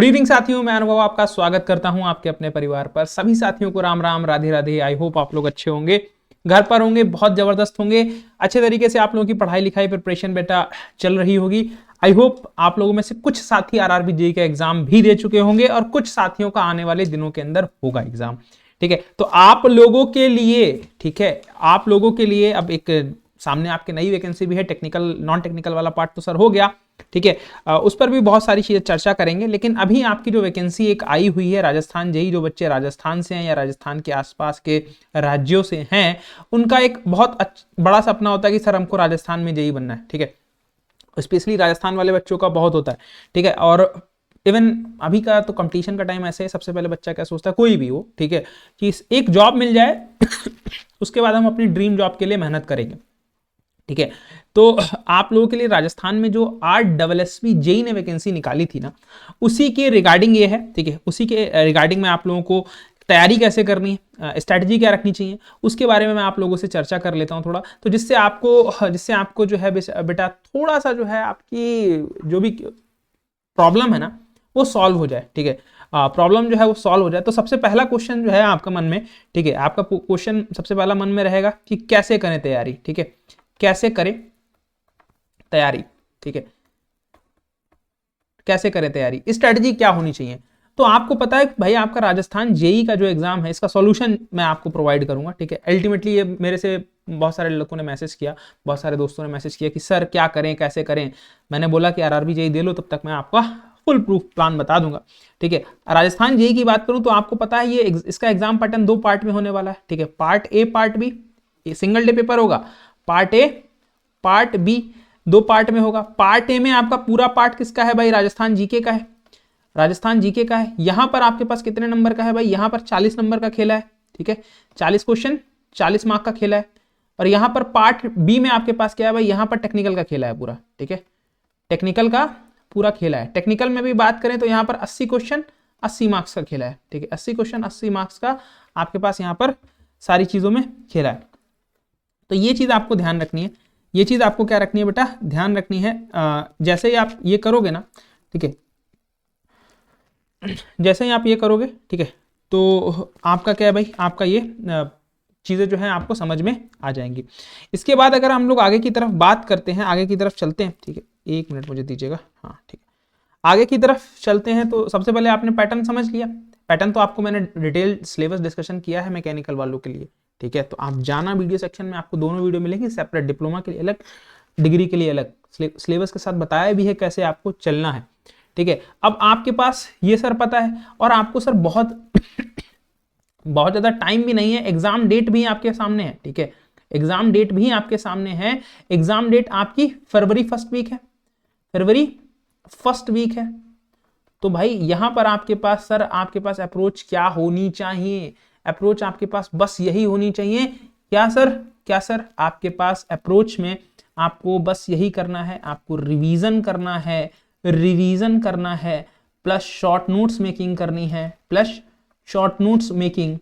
Good evening साथियों, मैं अनुभव आपका स्वागत करता हूं आपके अपने परिवार पर। सभी साथियों को राम राम, राधे राधे। आई होप आप लोग अच्छे होंगे, घर पर होंगे, बहुत जबरदस्त होंगे, अच्छे तरीके से आप लोगों की पढ़ाई लिखाई प्रिपरेशन बेटा चल रही होगी। आई होप आप लोगों में से कुछ साथी आरआरबी जेईई का एग्जाम भी दे चुके होंगे और कुछ साथियों का आने वाले दिनों के अंदर होगा एग्जाम। ठीक है, तो आप लोगों के लिए, ठीक है, आप लोगों के लिए अब एक सामने आपके नई वैकेंसी भी है। टेक्निकल नॉन टेक्निकल वाला पार्ट तो सर हो गया, ठीक है, उस पर भी बहुत सारी चीजें चर्चा करेंगे। लेकिन अभी आपकी जो वैकेंसी एक आई हुई है राजस्थान जेईई, जो बच्चे राजस्थान से हैं या राजस्थान के आसपास के राज्यों से हैं, उनका एक बहुत बड़ा सपना होता है कि सर हमको राजस्थान में जेईई बनना है। ठीक है, स्पेशली राजस्थान वाले बच्चों का बहुत होता है। ठीक है, और इवन अभी का तो कंपटीशन का टाइम ऐसे है, सबसे पहले बच्चा क्या सोचता है, कोई भी हो, ठीक है, कि एक जॉब मिल जाए उसके बाद हम अपनी ड्रीम जॉब के लिए मेहनत करेंगे। ठीक है, तो आप लोगों के लिए राजस्थान में जो RSSB जेईई ने वैकेंसी निकाली थी ना, उसी के रिगार्डिंग ये है। ठीक है, उसी के रिगार्डिंग में आप लोगों को तैयारी कैसे करनी है, स्ट्रैटेजी क्या रखनी चाहिए, उसके बारे में मैं आप लोगों से चर्चा कर लेता हूं थोड़ा, तो जिससे आपको जो है बेटा थोड़ा सा जो है आपकी जो भी प्रॉब्लम है ना वो सॉल्व हो जाए। ठीक है, प्रॉब्लम जो है वो सॉल्व हो जाए। तो सबसे पहला क्वेश्चन जो है आपका मन में, ठीक है, आपका क्वेश्चन सबसे पहला मन में रहेगा कि कैसे करें तैयारी। ठीक है, कैसे करें तैयारी। ठीक है, कैसे करें तैयारी, स्ट्रेटजी क्या होनी चाहिए। तो आपको पता है भाई, आपका राजस्थान जेईई का जो एग्जाम है, इसका सॉल्यूशन मैं आपको प्रोवाइड करूंगा। ठीक है, अल्टीमेटली ये मेरे से बहुत सारे लोगों ने मैसेज किया, बहुत सारे दोस्तों ने मैसेज किया कि सर क्या करें, कैसे करें। मैंने बोला कि आरआरबी जेईई दे लो, तब तक मैं आपका फुल प्रूफ प्लान बता दूंगा। ठीक है, राजस्थान जेईई की बात करूं तो आपको पता है ये इसका एग्जाम पैटर्न 2 पार्ट में होने वाला है। ठीक है, part A part B, single day paper होगा। Part A part B 2 part में होगा। पार्ट ए में आपका पूरा पार्ट किसका है भाई, राजस्थान जीके का है। राजस्थान जीके का है। यहां पर आपके पास कितने नंबर का है भाई, यहां पर 40 नंबर का खेला है। ठीक है, 40 क्वेश्चन 40 मार्क का खेला है। और यहां पर पार्ट बी में आपके पास क्या है भाई, यहां पर टेक्निकल का खेला है पूरा। ठीक है, टेक्निकल का पूरा खेला है। टेक्निकल में भी बात करें तो यहां पर 80 क्वेश्चन 80 मार्क्स का खेला है। ठीक है, 80 क्वेश्चन 80 मार्क्स का आपके पास यहां पर सारी चीजों में खेला है। तो ये चीज आपको ध्यान रखनी है, ये चीज आपको क्या रखनी है बेटा, ध्यान रखनी है। जैसे ही आप ये करोगे ना, ठीक है, जैसे ही आप ये करोगे, ठीक है, तो आपका क्या है भाई, आपका ये चीजें जो है आपको समझ में आ जाएंगी। इसके बाद अगर हम लोग आगे की तरफ बात करते हैं, आगे की तरफ चलते हैं। ठीक है, 1 मिनट मुझे दीजिएगा। हाँ ठीक है, आगे की तरफ चलते हैं। तो सबसे पहले आपने पैटर्न समझ लिया। पैटर्न तो आपको मैंने डिटेल सिलेबस डिस्कशन किया है मैकेनिकल वालों के लिए। ठीक है, तो आप जाना वीडियो सेक्शन में, आपको दोनों वीडियो मिलेंगे सेपरेट, डिप्लोमा के लिए अलग, डिग्री के लिए अलग, सिलेबस के साथ बताया भी है कैसे आपको चलना है। ठीक है, अब आपके पास ये सर पता है, और आपको सर बहुत बहुत ज्यादा टाइम भी नहीं है, एग्जाम डेट भी आपके सामने है। ठीक है, एग्जाम डेट भी आपके सामने है। एग्जाम डेट आपकी फरवरी फर्स्ट वीक है, फरवरी फर्स्ट वीक है। तो भाई यहां पर आपके पास सर, आपके पास अप्रोच क्या होनी चाहिए, अप्रोच आपके पास बस यही होनी चाहिए। क्या सर, क्या सर, आपके पास अप्रोच में आपको बस यही करना है, आपको रिवीजन करना है, रिवीजन करना है, प्लस शॉर्ट नोट्स मेकिंग करनी है, प्लस शॉर्ट नोट्स मेकिंग।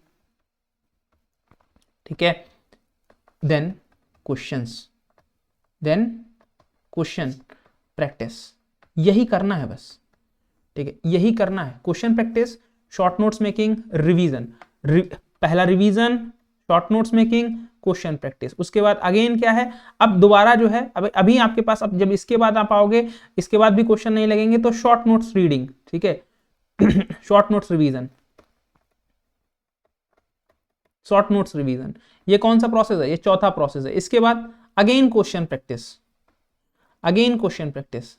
ठीक है, then questions, then question practice, यही करना है बस। ठीक है, यही करना है, question practice, short notes making, revision. पहला revision, short notes making, question practice. उसके बाद अगेन क्या है, अब दोबारा जो है, अब अभी आपके पास, अब जब इसके बाद आप आओगे, इसके बाद भी क्वेश्चन नहीं लगेंगे, तो शॉर्ट नोट्स रीडिंग। ठीक है, short notes revision, short notes revision, ये कौन सा प्रोसेस है, ये चौथा प्रोसेस है। इसके बाद again question practice, again question practice,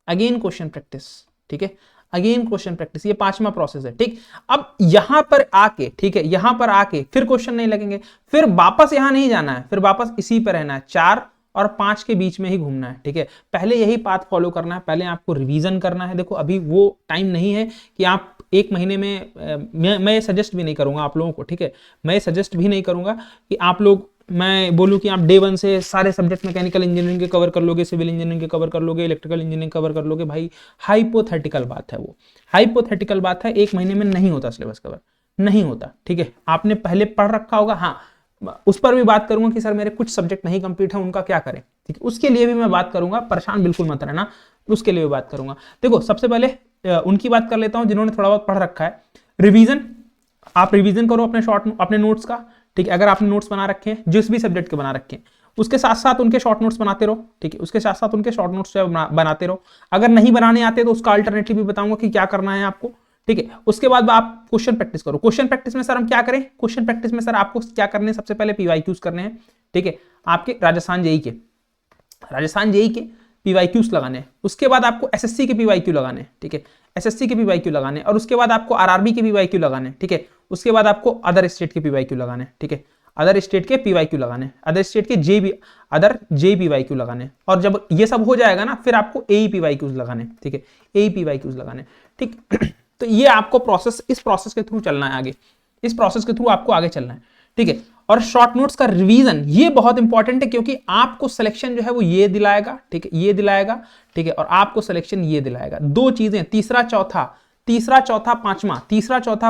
again question practice. ठीक है, अगेन क्वेश्चन प्रैक्टिस, ये 5वां प्रोसेस है। ठीक, अब यहां पर आके, ठीक है, यहां पर आके फिर क्वेश्चन नहीं लगेंगे, फिर वापस यहां नहीं जाना है, फिर वापस इसी पर रहना है, 4 और 5 के बीच में ही घूमना है। ठीक है, पहले यही पाथ फॉलो करना है, पहले आपको रिवीजन करना है। देखो अभी वो टाइम नहीं है कि आप 1 महीने में, मैं सजेस्ट भी नहीं करूंगा आप लोगों को। ठीक है, मैं सजेस्ट भी नहीं करूंगा कि आप लोग, मैं बोलूं कि आप डे 1 से सारे सब्जेक्ट मैकेनिकल इंजीनियरिंग के कवर कर लोगे, सिविल इंजीनियरिंग के कवर कर लोगे, इलेक्ट्रिकल इंजीनियरिंग कवर कर लोगे। भाई हाइपोथेटिकल बात है, वो हाइपोथेटिकल बात है। 1 महीने में नहीं होता सिलेबस कवर, नहीं होता। ठीक है, आपने पहले पढ़ रखा होगा। हाँ, उस पर भी बात करूंगा कि सर मेरे कुछ सब्जेक्ट नहीं कंप्लीट है, उनका क्या करें। ठीक है, उसके लिए भी मैं बात करूंगा, परेशान बिल्कुल मत रहना, उसके लिए भी बात करूंगा। देखो सबसे पहले उनकी बात कर लेता हूं जिन्होंने थोड़ा बहुत पढ़ रखा है। रिवीजन, आप रिवीजन करो अपने नोट्स का, ठीक है। अगर आपने नोट्स बना रखे हैं जिस भी सब्जेक्ट के बना रखे हैं, उसके साथ साथ उनके शॉर्ट नोट्स बनाते रहो, ठीक है। उसके साथ साथ उनके शॉर्ट नोट्स बनाते रहो। अगर नहीं बनाने आते तो उसका अल्टरनेटिव भी बताऊंगा कि क्या करना है आपको, ठीक है। उसके बाद आप क्वेश्चन प्रैक्टिस करो। क्वेश्चन प्रैक्टिस में सर हम क्या करें? क्वेश्चन प्रैक्टिस में सर आपको क्या करने हैं? सबसे पहले पीवाईक्यूज करने हैं, ठीक है। आपके राजस्थान जेईई के पीवाईक्यूज लगाने हैं। उसके बाद आपको एसएससी के पीवाईक्यू लगाने हैं, ठीक है। एसएससी के पीवाईक्यू लगाने हैं और उसके बाद आपको आरआरबी के पीवाईक्यू लगाने हैं, ठीक है। उसके बाद आपको अदर स्टेट के पीवाईक्यू लगाने हैं, ठीक है। अदर स्टेट के पीवाईक्यू लगाने हैं, अदर स्टेट के जेई पीवाईक्यू लगाने हैं। और जब ये सब हो जाएगा ना, फिर आपको एई पीवाईक्यूज लगाने हैं, ठीक है। एई पीवाईक्यूज लगाने, ठीक। तो ये आपको प्रोसेस, इस प्रोसेस के थ्रू चलना है आगे, इस प्रोसेस के थ्रू आपको आगे चलना है, ठीक है। और शॉर्ट नोट्स का रिवीजन ये बहुत इंपॉर्टेंट है, क्योंकि आपको सिलेक्शन जो है वो ये दिलाएगा, ठीक है, ये दिलाएगा, ठीक है। और आपको सिलेक्शन ये दिलाएगा। दो चीजें, तीसरा चौथा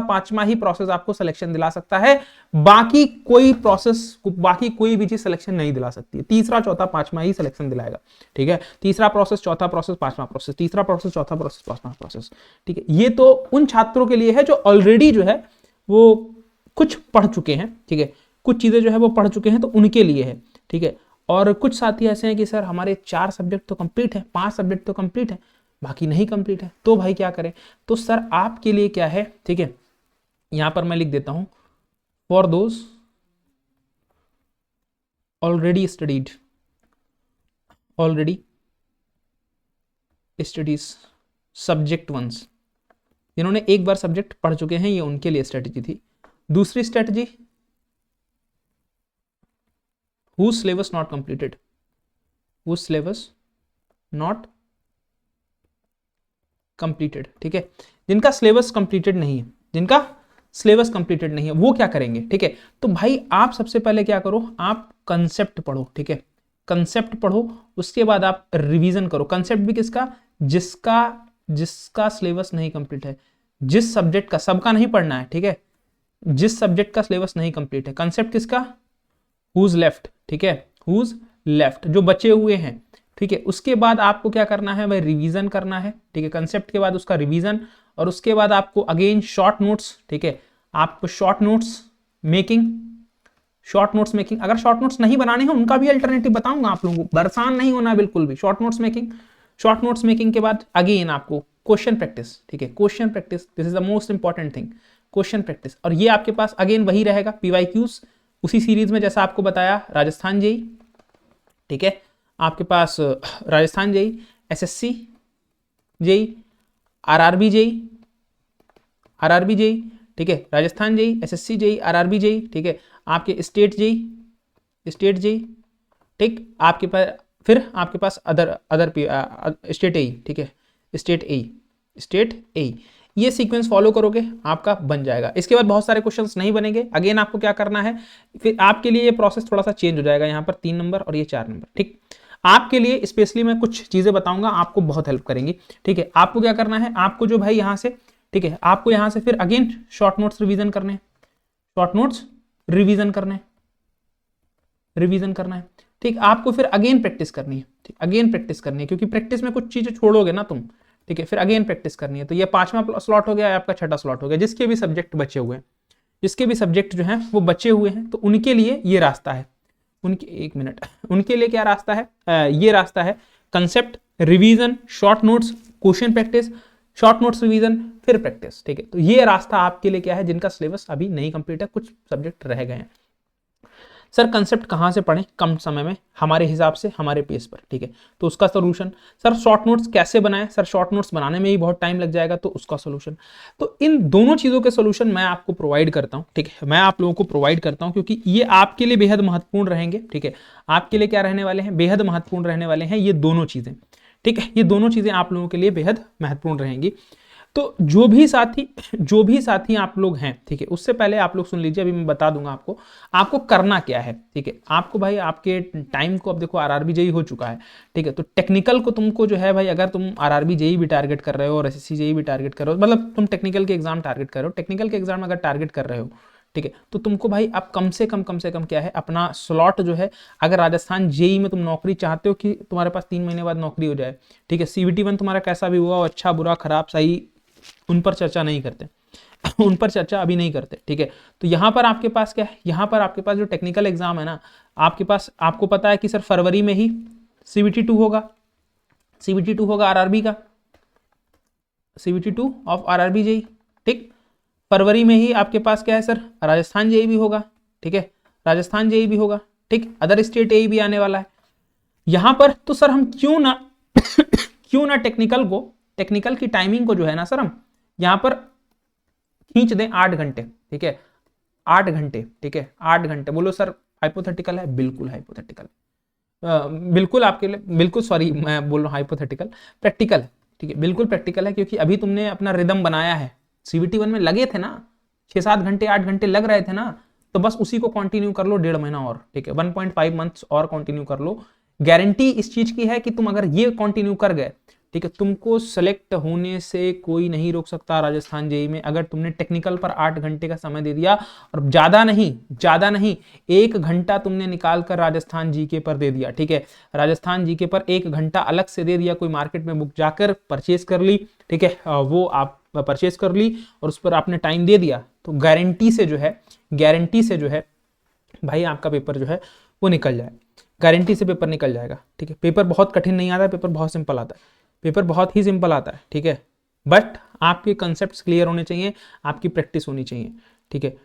पांचवा ही प्रोसेस आपको सिलेक्शन दिला सकता है। बाकी कोई प्रोसेस, बाकी कोई भी चीज सिलेक्शन नहीं दिला सकती है। तीसरा चौथा पांचवा ही सिलेक्शन दिलाएगा, ठीक है। तीसरा प्रोसेस, चौथा प्रोसेस, पांचवा प्रोसेस, तीसरा प्रोसेस, चौथा प्रोसेस, पांचवा प्रोसेस, ठीक है। ये तो उन छात्रों के लिए है जो ऑलरेडी जो है वो कुछ पढ़ चुके हैं, ठीक है। कुछ चीजें जो है वो पढ़ चुके हैं, तो उनके लिए है, ठीक है। और कुछ साथी ऐसे हैं कि सर हमारे 4 सब्जेक्ट तो कंप्लीट है, 5 सब्जेक्ट तो कंप्लीट है, बाकी नहीं कंप्लीट है, तो भाई क्या करें? तो सर आपके लिए क्या है, ठीक है, यहां पर मैं लिख देता हूं, for those already studies subject ones, जिन्होंने एक बार सब्जेक्ट पढ़ चुके हैं, ये उनके लिए स्ट्रेटेजी थी। दूसरी strategy, whose syllabus not completed, whose syllabus not completed, ठीक है। जिनका सिलेबस कंप्लीटेड नहीं है, जिनका सिलेबस कंप्लीटेड नहीं है, वो क्या करेंगे, ठीक है। तो भाई आप सबसे पहले क्या करो, आप कंसेप्ट पढ़ो, ठीक है। कंसेप्ट पढ़ो, उसके बाद आप रिवीजन करो। कंसेप्ट भी किसका? जिसका सिलेबस नहीं कंप्लीट है, जिस सब्जेक्ट का, सबका नहीं पढ़ना है, ठीक है, जिस सब्जेक्ट का सिलेबस नहीं कंप्लीट है। कंसेप्ट किसका? हुज लेफ्ट, ठीक है, हुज लेफ्ट, जो बचे हुए हैं, ठीक है। उसके बाद आपको क्या करना है, वह रिवीजन करना है, ठीक है। कंसेप्ट के बाद उसका रिवीजन, और उसके बाद आपको अगेन शॉर्ट नोट्स, ठीक है। आपको शॉर्ट नोट्स मेकिंग, अगर शॉर्ट नोट्स नहीं बनाने हैं उनका भी अल्टरनेटिव बताऊंगा आप लोगों को, परेशान नहीं होना बिल्कुल भी। शॉर्ट नोट्स मेकिंग के बाद अगेन आपको क्वेश्चन प्रैक्टिस, ठीक है। Question practice, this is the most important thing, question practice. और ये आपके पास अगेन वही रहेगा, पीवाईक्यूज उसी सीरीज में, जैसा आपको बताया, राजस्थान जेई, ठीक है। आपके पास Rajasthan JE, SSC JE, RRB JE, ठीक है। Rajasthan JE, SSC JE, RRB JE, ठीक है। आपके स्टेट जेई, ठीक। आपके पास फिर आपके पास अदर स्टेट एई, ठीक है, स्टेट एई। ये सीक्वेंस फॉलो करोगे आपका बन जाएगा। इसके बाद बहुत सारे क्वेश्चंस नहीं बनेंगे। अगेन आपको क्या करना है, फिर आपके लिए ये प्रोसेस थोड़ा सा चेंज हो जाएगा, यहाँ पर 3 नंबर और ये 4 नंबर, ठीक। आपके लिए स्पेशली मैं कुछ चीजें बताऊंगा, आपको बहुत हेल्प करेंगी, ठीक है। आपको क्या करना है, आपको जो भाई यहाँ से, ठीक है, आपको यहाँ से फिर अगेन शॉर्ट नोट्स रिवीजन करने हैं, रिवीजन करना है, ठीक। आपको फिर अगेन प्रैक्टिस करनी है, ठीक, अगेन प्रैक्टिस करनी है, क्योंकि प्रैक्टिस में कुछ चीजें छोड़ोगे ना तुम, ठीक है। फिर अगेन प्रैक्टिस करनी है। तो ये 5वां स्लॉट हो गया, आपका 6ठा स्लॉट हो गया। जिसके भी सब्जेक्ट बचे हुए हैं, जिसके भी सब्जेक्ट जो हैं वो बचे हुए हैं, तो उनके लिए ये रास्ता है, उनके लिए क्या रास्ता है, ये रास्ता है, concept, revision, short notes, question practice, short notes, revision, फिर प्रैक्टिस, ठीक है। तो ये रास्ता आपके लिए क्या है, जिनका सिलेबस अभी नहीं कंप्लीट है, कुछ सब्जेक्ट रह गए हैं। सर कंसेप्ट कहाँ से पढ़ें कम समय में, हमारे हिसाब से, हमारे पेस पर, ठीक है। तो उसका सोल्यूशन, सर शॉर्ट नोट्स कैसे बनाएं, सर शॉर्ट नोट्स बनाने में ही बहुत टाइम लग जाएगा, तो उसका सोल्यूशन, तो इन दोनों चीज़ों के सोल्यूशन मैं आपको प्रोवाइड करता हूँ, ठीक है। मैं आप लोगों को प्रोवाइड करता हूँ, क्योंकि ये आपके लिए बेहद महत्वपूर्ण रहेंगे, ठीक है। आपके लिए क्या रहने वाले हैं, बेहद महत्वपूर्ण रहने वाले हैं ये दोनों चीज़ें, ठीक है। ये दोनों चीज़ें आप लोगों के लिए बेहद महत्वपूर्ण रहेंगी। तो जो भी साथी आप लोग हैं, ठीक है, उससे पहले आप लोग सुन लीजिए, अभी मैं बता दूंगा आपको करना क्या है, ठीक है। आपको भाई आपके टाइम को, अब देखो आरआरबी जेई हो चुका है, ठीक है। तो टेक्निकल को तुमको जो है भाई, अगर तुम आरआरबी जेई भी टारगेट कर रहे हो और एसएससी जेई भी टारगेट कर रहे हो, मतलब तुम टेक्निकल के एग्जाम टारगेट कर रहे हो, टेक्निकल के एग्जाम अगर टारगेट कर रहे हो, ठीक है। तो तुमको भाई अब कम से कम क्या है, अपना स्लॉट जो है, अगर राजस्थान जेई में तुम नौकरी चाहते हो कि तुम्हारे पास 3 महीने बाद नौकरी हो जाए, ठीक है, CVT 1 तुम्हारा कैसा भी हुआ, अच्छा बुरा खराब सही, उन पर चर्चा नहीं करते उन पर चर्चा अभी नहीं करते, ठीक है। तो यहाँ पर आपके पास क्या है, यहाँ पर आपके पास जो टेक्निकल एग्जाम है ना, आपके पास, आपको पता है कि सर फरवरी में ही CVT 2 होगा, CVT 2 होगा RRB का, CVT 2 ऑफ RRB जेई, ठीक। फरवरी में ही आपके पास क्या है सर, राजस्थान जेई भी होगा, ठीक है, राजस्थान जेई भी होगा, ठीक, अदर स्टेट जेई भी आने वाला है यहां पर। तो सर हम क्यों ना क्यों ना टेक्निकल की टाइमिंग को जो है ना सर, हम यहां पर खींच दें 8 घंटे, ठीक है, 8 घंटे, ठीक है, 8 घंटे। बोलो सर हाइपोथेटिकल है, बिल्कुल हाइपोथेटिकल, बिल्कुल आपके लिए, बिल्कुल सॉरी मैं बोल रहा हूँ हाइपोथेटिकल, प्रैक्टिकल है, ठीक है, बिल्कुल प्रैक्टिकल है, क्योंकि अभी तुमने अपना रिदम बनाया है, CVT 1 में लगे थे ना 6-7 घंटे 8 घंटे लग रहे थे ना, तो बस उसी को कंटिन्यू कर लो 1.5 महीना और, ठीक है, 1.5 मंथ्स और कंटिन्यू कर लो। गारंटी इस चीज की है कि तुम अगर ये कंटिन्यू कर गए, ठीक है, तुमको सेलेक्ट होने से कोई नहीं रोक सकता राजस्थान जेई में, अगर तुमने टेक्निकल पर 8 घंटे का समय दे दिया, और ज्यादा नहीं 1 घंटा तुमने निकाल कर राजस्थान जीके पर दे दिया, ठीक है, राजस्थान जीके पर 1 घंटा अलग से दे दिया, कोई मार्केट में बुक जाकर परचेज कर ली, ठीक है, वो आप परचेज कर ली और उस पर आपने टाइम दे दिया, तो गारंटी से जो है भाई आपका पेपर जो है वो निकल जाए, गारंटी से पेपर निकल जाएगा, ठीक है। पेपर बहुत कठिन नहीं आता है, पेपर बहुत सिंपल आता है, पेपर बहुत ही सिंपल आता है, ठीक है, बट आपके कंसेप्ट क्लियर होने चाहिए, आपकी प्रैक्टिस होनी चाहिए, ठीक है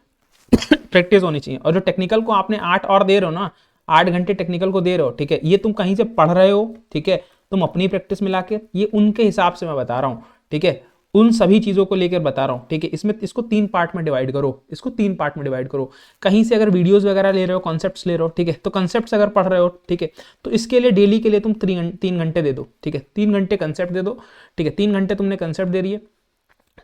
प्रैक्टिस होनी चाहिए। और जो टेक्निकल को आपने 8 और दे रहे हो ना, 8 घंटे टेक्निकल को दे रहे हो, ठीक है, ये तुम कहीं से पढ़ रहे हो, ठीक है, तुम अपनी प्रैक्टिस मिला के, ये उनके हिसाब से मैं बता रहा हूँ, ठीक है, उन सभी चीजों को लेकर बता रहा हूँ, ठीक है। इसको 3 पार्ट में डिवाइड करो, कहीं से अगर वीडियोस वगैरह ले रहे हो, कॉन्सेप्ट्स ले रहे हो, ठीक है, तो कॉन्सेप्ट्स अगर पढ़ रहे हो, ठीक है, तो इसके लिए डेली के लिए तुम 3 घंटे दे दो, ठीक है, 3 घंटे कंसेप्ट दे दो, ठीक है, 3 घंटे तुमने कंसेप्ट दे रही है,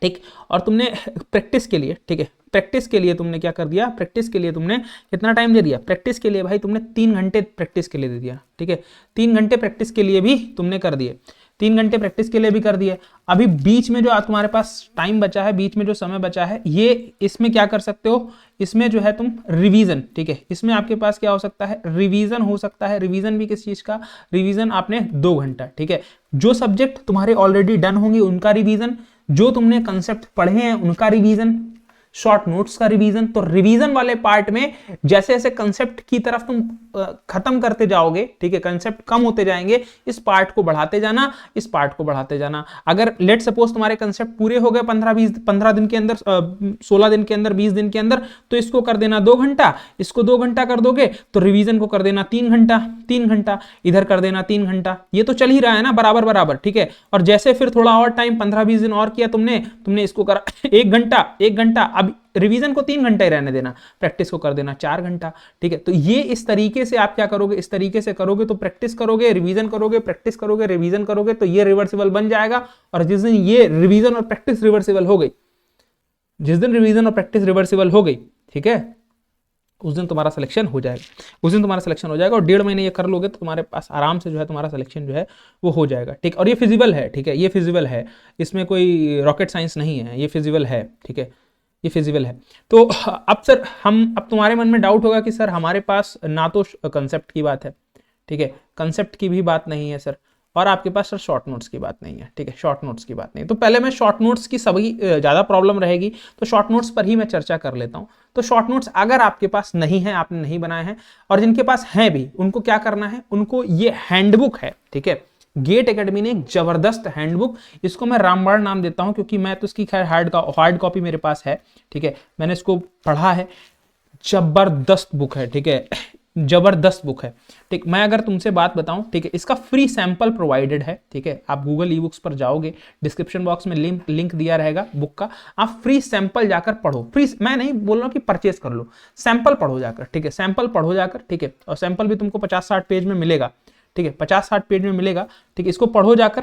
ठीक। और तुमने प्रैक्टिस के लिए, ठीक है, प्रैक्टिस के लिए तुमने क्या कर दिया, प्रैक्टिस के लिए तुमने कितना टाइम दे दिया, प्रैक्टिस के लिए भाई तुमने 3 घंटे प्रैक्टिस के लिए दे दिया, ठीक है, 3 घंटे प्रैक्टिस के लिए भी तुमने कर दिए, 3 घंटे प्रैक्टिस के लिए भी कर दिए। अभी बीच में जो तुम्हारे पास टाइम बचा है, बीच में जो समय बचा है, ये इसमें क्या कर सकते हो, इसमें जो है तुम रिवीजन, ठीक है, इसमें आपके पास क्या हो सकता है, रिवीजन हो सकता है। रिवीजन भी किस चीज का, रिवीजन आपने 2 घंटा, ठीक है, जो सब्जेक्ट तुम्हारे ऑलरेडी डन होंगे उनका रिवीजन, जो तुमने कंसेप्ट पढ़े हैं उनका रिवीजन, शॉर्ट नोट्स का रिवीजन। तो रिवीजन वाले पार्ट में जैसे जैसे कंसेप्ट की तरफ तुम खत्म करते जाओगे, ठीक है, कंसेप्ट कम होते जाएंगे, इस पार्ट को बढ़ाते जाना, अगर लेट सपोज तुम्हारे कंसेप्ट पूरे हो गए 15 दिन के अंदर, 16 दिन के अंदर, 20 दिन के अंदर, तो इसको कर देना 2 घंटा, इसको 2 घंटा कर दोगे तो रिवीजन को कर देना 3 घंटा, इधर कर देना 3 घंटा, ये तो चल ही रहा है ना बराबर, ठीक है। और जैसे फिर थोड़ा और टाइम 15-20 दिन और किया तुमने इसको करा 1 घंटा, अब रिवीजन को 3 घंटे रहने देना, प्रैक्टिस को कर देना 4 घंटा, ठीक है। तो ये इस तरीके से आप क्या करोगे, इस तरीके से करोगे तो प्रैक्टिस करोगे, रिवीजन करोगे, प्रैक्टिस करोगे, रिवीजन करोगे, तो ये रिवर्सिबल बन जाएगा। और जिस दिन ये रिवीजन और प्रैक्टिस रिवर्सिबल हो गई, ठीक है, उस दिन तुम्हारा सिलेक्शन हो जाएगा, और 1.5 महीने ये कर लोगे तो तुम्हारे पास आराम से जो है तुम्हारा सिलेक्शन जो है वो हो जाएगा, ठीक। और ये फिजिबल है, ठीक है, ये फिजिबल है, इसमें कोई रॉकेट साइंस नहीं है, ये फिजिबल है, ठीक है, ये फिजिबल है। तो अब सर अब तुम्हारे मन में डाउट होगा कि सर हमारे पास ना तो कंसेप्ट की बात है, ठीक है, कंसेप्ट की भी बात नहीं है सर, और आपके पास सर शॉर्ट नोट्स की बात नहीं है, ठीक है, शॉर्ट नोट्स की बात नहीं। तो पहले मैं शॉर्ट नोट्स की सभी ज़्यादा प्रॉब्लम रहेगी, तो शॉर्ट नोट्स पर ही मैं चर्चा कर लेता हूँ। तो शॉर्ट नोट्स अगर आपके पास नहीं है, आपने नहीं बनाए हैं, और जिनके पास हैं भी, उनको क्या करना है, उनको ये हैंडबुक है, ठीक है, गेट एकेडमी ने एक जबरदस्त हैंडबुक, इसको मैं रामबाण नाम देता हूं क्योंकि मैं तो इसकी खैर हार्ड कॉपी मेरे पास है, ठीक है, मैंने इसको पढ़ा है, जबरदस्त बुक है, ठीक है, जबरदस्त बुक है, ठीक। मैं अगर तुमसे बात बताऊं, ठीक है, इसका फ्री सैंपल प्रोवाइडेड है, ठीक है, आप गूगल ई बुक्स पर जाओगे, डिस्क्रिप्शन बॉक्स में लिंक दिया रहेगा बुक का, आप फ्री सैंपल जाकर पढ़ो, फ्री, मैं नहीं बोल रहा हूं कि परचेज कर लो, सैंपल पढ़ो जाकर, ठीक है, सैंपल पढ़ो जाकर, ठीक है, और सैंपल भी तुमको 50-60 पेज में मिलेगा, ठीक है, 50-60 पेज में मिलेगा, ठीक है, इसको पढ़ो जाकर,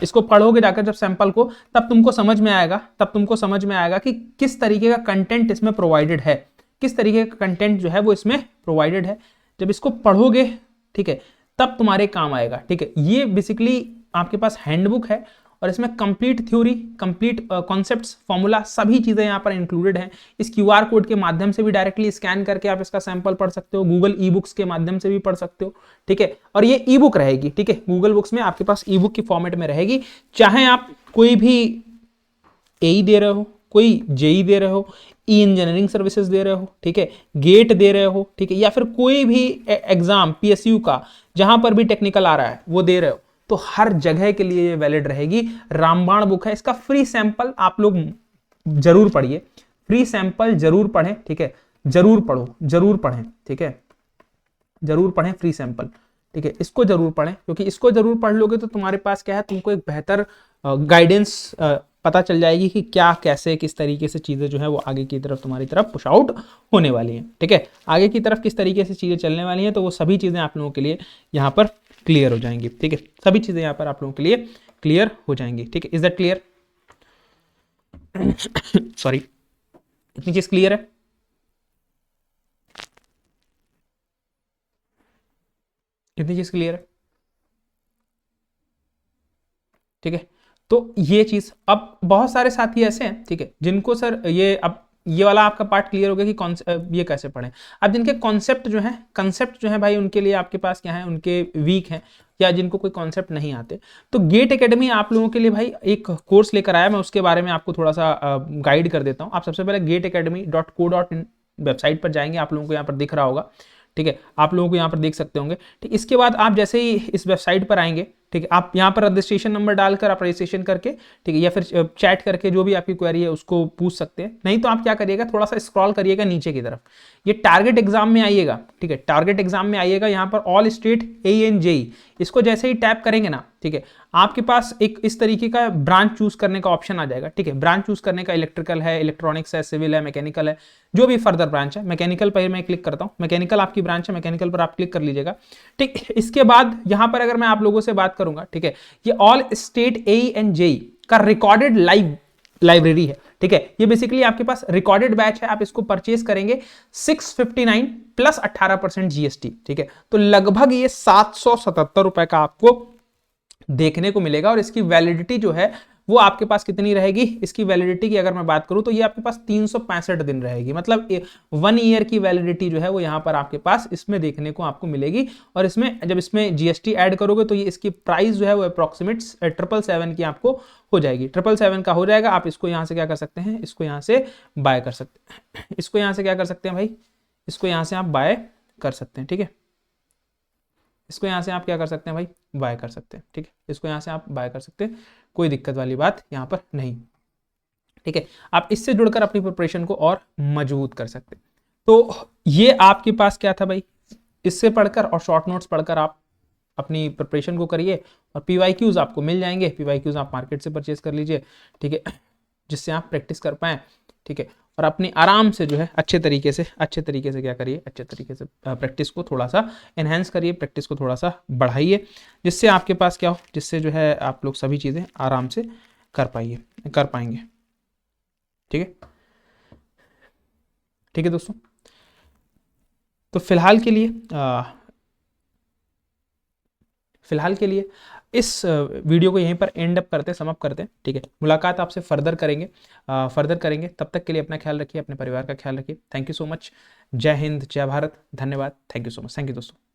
इसको पढ़ोगे जाकर जब सैंपल को, तब तुमको समझ में आएगा कि किस तरीके का कंटेंट इसमें प्रोवाइडेड है, किस तरीके का कंटेंट जो है वो इसमें प्रोवाइडेड है। जब इसको पढ़ोगे, ठीक है, तब तुम्हारे काम आएगा, ठीक है। ये बेसिकली आपके पास हैंडबुक है, और इसमें complete theory, complete concepts, formula, सभी चीजें यहाँ पर इंक्लूडेड हैं। इस क्यूआर कोड के माध्यम से भी डायरेक्टली स्कैन करके आप इसका सैंपल पढ़ सकते हो, गूगल ई बुक्स के माध्यम से भी पढ़ सकते हो, ठीक है। और ये ई बुक रहेगी, ठीक है, गूगल बुक्स में आपके पास ई बुक की फॉर्मेट में रहेगी। चाहे आप कोई भी एई दे रहे हो, कोई जेई दे रहे हो, ई इंजीनियरिंग सर्विसेज दे रहे हो, ठीक है, गेट दे रहे हो, ठीक है, या फिर कोई भी एग्जाम पीएसयू का जहां पर भी टेक्निकल आ रहा है वो दे रहे हो, तो हर जगह के लिए ये वैलिड रहेगी। रामबाण बुक है, इसका फ्री सैंपल आप लोग जरूर पढ़िए, फ्री सैंपल जरूर पढ़ें, ठीक है, जरूर पढ़ो, जरूर पढ़ें, ठीक है, जरूर पढ़ें फ्री सैंपल, ठीक है, इसको जरूर पढ़ें, क्योंकि इसको जरूर पढ़ लोगे तो तुम्हारे पास क्या है, तुमको एक बेहतर गाइडेंस पता चल जाएगी कि क्या, कैसे, किस तरीके से चीजें जो है वो आगे की तरफ तुम्हारी तरफ पुश आउट होने वाली हैं, ठीक है, आगे की तरफ किस तरीके से चीजें चलने वाली हैं, तो वो सभी चीजें आप लोगों के लिए यहाँ पर क्लियर हो जाएंगी, ठीक है, सभी चीजें यहाँ पर आप लोगों के लिए क्लियर हो जाएंगी, ठीक है। Is that clear? सॉरी, इतनी चीज क्लियर है? इतनी चीज क्लियर है, ठीक है। तो ये चीज, अब बहुत सारे साथी ऐसे हैं, ठीक है, जिनको सर ये, अब ये वाला आपका पार्ट क्लियर हो गया कि ये कैसे पढ़ें। अब जिनके कॉन्सेप्ट जो है, कंसेप्ट जो है भाई, उनके लिए आपके पास क्या है, उनके वीक हैं, या जिनको कोई कॉन्सेप्ट नहीं आते, तो गेट एकेडमी आप लोगों के लिए भाई एक कोर्स लेकर आया, मैं उसके बारे में आपको थोड़ा सा गाइड कर देता हूँ। आप सबसे पहले GateAcademy.co.in वेबसाइट पर जाएंगे, आप लोगों को यहाँ पर दिख रहा होगा, ठीक है, आप लोगों को यहाँ पर देख सकते होंगे, ठीक। इसके बाद आप जैसे ही इस वेबसाइट पर आएंगे, ठीक है, आप यहाँ पर रजिस्ट्रेशन नंबर डालकर आप रजिस्ट्रेशन करके, ठीक है, या फिर चैट करके जो भी आपकी क्वेरी है उसको पूछ सकते हैं। नहीं तो आप क्या करिएगा, थोड़ा सा स्क्रॉल करिएगा नीचे की तरफ, ये टारगेट एग्जाम में आइएगा, ठीक है, टारगेट एग्जाम में आइएगा, यहाँ पर all state AE and JE, इसको जैसे ही टैप करेंगे ना, ठीक है, आपके पास एक इस तरीके का ब्रांच चूज करने का ऑप्शन आ जाएगा, ठीक है, ब्रांच चूज करने का इलेक्ट्रिकल है, इलेक्ट्रॉनिक्स है, सिविल है, मैकेनिकल है, जो भी फर्दर ब्रांच है। मैकेनिकल पर मैं क्लिक करता हूं, मैकेनिकल आपकी ब्रांच है, मैकेनिकल पर आप क्लिक कर लीजिएगा, ठीक। इसके बाद यहां पर अगर मैं आप लोगों से बात करूंगा, ठीक है, ये all state AE and JE का रिकॉर्डेड लाइब्रेरी है, ठीक है, ये बेसिकली आपके पास रिकॉर्डेड बैच है, आप इसको परचेज करेंगे 659 प्लस 18% जीएसटी, ठीक है, तो लगभग ये 777 रुपए का आपको देखने को मिलेगा। और इसकी वैलिडिटी जो है वो आपके पास कितनी रहेगी, इसकी वैलिडिटी की अगर मैं बात करूं तो ये आपके पास 365 दिन रहेगी, मतलब 1 ईयर की वैलिडिटी जो है वो यहां पर आपके पास इसमें देखने को आपको मिलेगी। और इसमें जब इसमें जीएसटी ऐड करोगे तो ये इसकी प्राइस जो है वो अप्रोक्सीमेट 777 की आपको हो जाएगी, 777 का हो जाएगा। आप इसको यहां से क्या कर सकते हैं, इसको यहां से बाय कर सकते हैं, इसको यहां से क्या कर सकते हैं भाई, इसको यहां से आप बाय कर सकते हैं, ठीक है, इसको यहां से आप क्या कर सकते हैं भाई, बाय कर सकते हैं, ठीक है, इसको यहां से आप बाय कर सकते हैं, कोई दिक्कत वाली बात यहां पर नहीं, ठीक है। आप इससे जुड़कर अपनी प्रिपरेशन को और मजबूत कर सकते हैं। तो ये आपके पास क्या था भाई, इससे पढ़कर और शॉर्ट नोट्स पढ़कर आप अपनी प्रिपरेशन को करिए, और पीवाईक्यूज आपको मिल जाएंगे, पीवाईक्यूज आप मार्केट से परचेज कर लीजिए, ठीक है, जिससे आप प्रैक्टिस कर पाएं, ठीक है, और अपनी आराम से जो है अच्छे तरीके से क्या करिए, अच्छे तरीके से प्रैक्टिस को थोड़ा सा एनहेंस करिए, प्रैक्टिस को थोड़ा सा बढ़ाइए, जिससे आपके पास क्या हो, जिससे जो है आप लोग सभी चीज़ें आराम से कर पाएंगे, ठीक है, ठीक है दोस्तों। तो फिलहाल के लिए इस वीडियो को यहीं पर एंड अप करते हैं, समअप करते हैं, ठीक है। मुलाकात आपसे फर्दर करेंगे, तब तक के लिए अपना ख्याल रखिए, अपने परिवार का ख्याल रखिए। थैंक यू सो मच, जय हिंद, जय भारत, धन्यवाद, thank you so much, thank you दोस्तों।